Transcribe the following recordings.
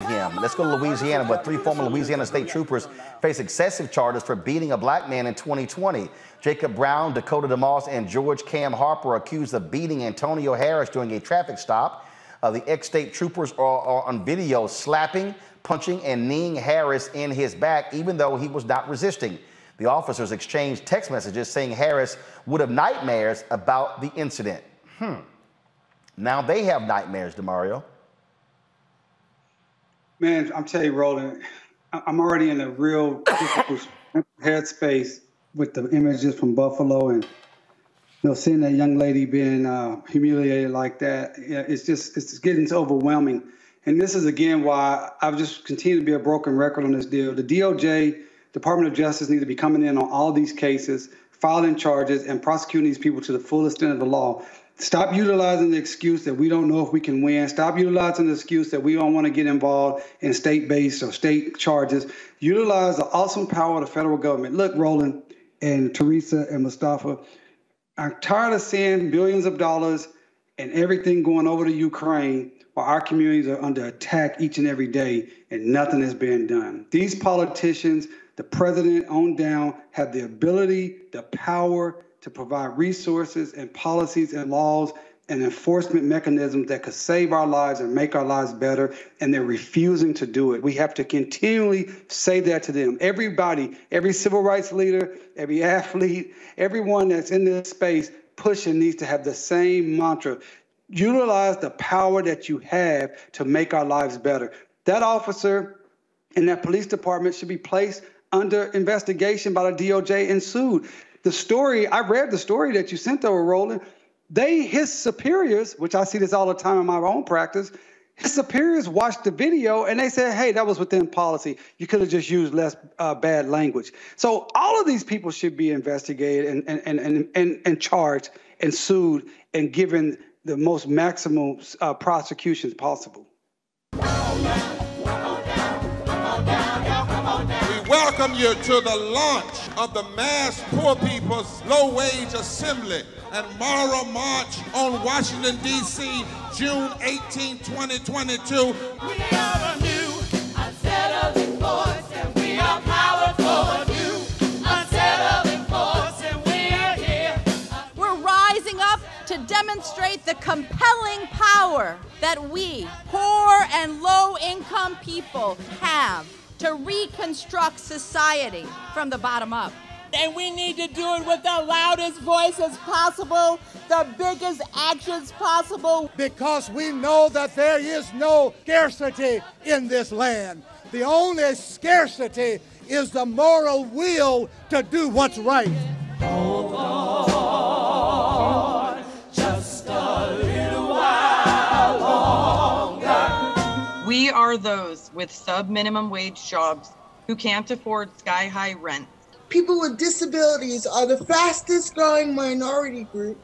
him. Let's go to Louisiana, but 3 former Louisiana state troopers face excessive charges for beating a black man in 2020. Jacob Brown, Dakota DeMoss, and George Cam Harper are accused of beating Antonio Harris during a traffic stop. The ex-state troopers are on video slapping, punching, and kneeing Harris in his back, even though he was not resisting. The officers exchanged text messages saying Harris would have nightmares about the incident. Now they have nightmares, DeMario. Man, I'm telling you, Roland, I'm already in a real difficult headspace with the images from Buffalo and seeing that young lady being humiliated like that. It's getting overwhelming. And this is, again, why I've just continued to be a broken record on this deal. The DOJ, Department of Justice, need to be coming in on all these cases, filing charges, and prosecuting these people to the full extent of the law. Stop utilizing the excuse that we don't know if we can win. Stop utilizing the excuse that we don't want to get involved in state-based or state charges. Utilize the awesome power of the federal government. Look, Roland and Teresa and Mustafa, I'm tired of seeing billions of dollars and everything going over to Ukraine while our communities are under attack each and every day and nothing is being done. These politicians, the president on down, have the ability, the power to provide resources and policies and laws and enforcement mechanisms that could save our lives and make our lives better, and they're refusing to do it. We have to continually say that to them. Everybody, every civil rights leader, every athlete, everyone that's in this space pushing needs to have the same mantra. Utilize the power that you have to make our lives better. That officer in that police department should be placed under investigation by the DOJ and sued. The story, I read the story that you sent over, Roland. His superiors, which I see this all the time in my own practice, his superiors watched the video and they said, hey, that was within policy. You could have just used less bad language. So all of these people should be investigated and charged and sued and given the most maximum prosecutions possible. Welcome you to the launch of the Mass Poor People's Low Wage Assembly and Moral March on Washington, D.C., June 18, 2022. We are a new, unsettling force, and we are powerful. New, unsettling force, and we are here. We're rising up to demonstrate the compelling power that we, poor and low-income people, have to reconstruct society from the bottom up. And we need to do it with the loudest voices possible, the biggest actions possible. Because we know that there is no scarcity in this land. The only scarcity is the moral will to do what's right. Hold on, just a little while longer. We are those with sub-minimum wage jobs who can't afford sky-high rent. People with disabilities are the fastest growing minority group.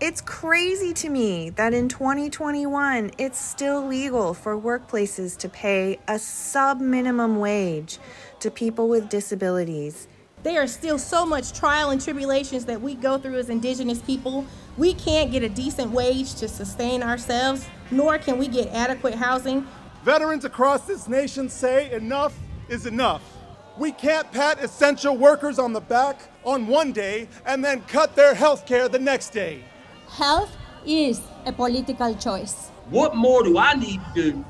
It's crazy to me that in 2021, it's still legal for workplaces to pay a sub-minimum wage to people with disabilities. There are still so much trial and tribulations that we go through as Indigenous people. We can't get a decent wage to sustain ourselves, nor can we get adequate housing. Veterans across this nation say enough is enough. We can't pat essential workers on the back on one day and then cut their health care the next day. Health is a political choice. What more do I need to do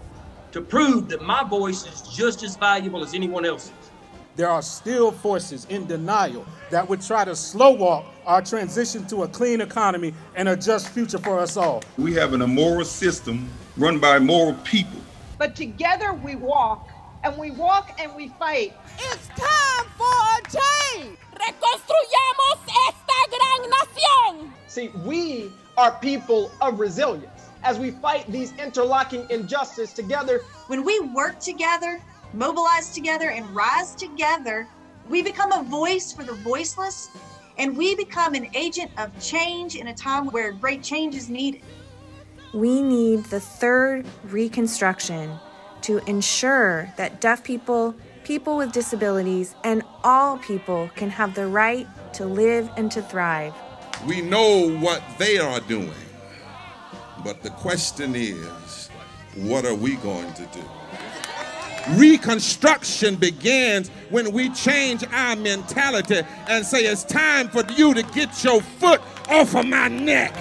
to prove that my voice is just as valuable as anyone else's? There are still forces in denial that would try to slow walk our transition to a clean economy and a just future for us all. We have an immoral system run by immoral people. But together we walk, and we walk and we fight. It's time for a change. Reconstruyamos esta gran nación. See, we are people of resilience as we fight these interlocking injustices together. When we work together, mobilize together, and rise together, we become a voice for the voiceless, and we become an agent of change in a time where great change is needed. We need the third reconstruction to ensure that deaf people, people with disabilities, and all people can have the right to live and to thrive. We know what they are doing, but the question is, what are we going to do? Reconstruction begins when we change our mentality and say it's time for you to get your foot off of my neck.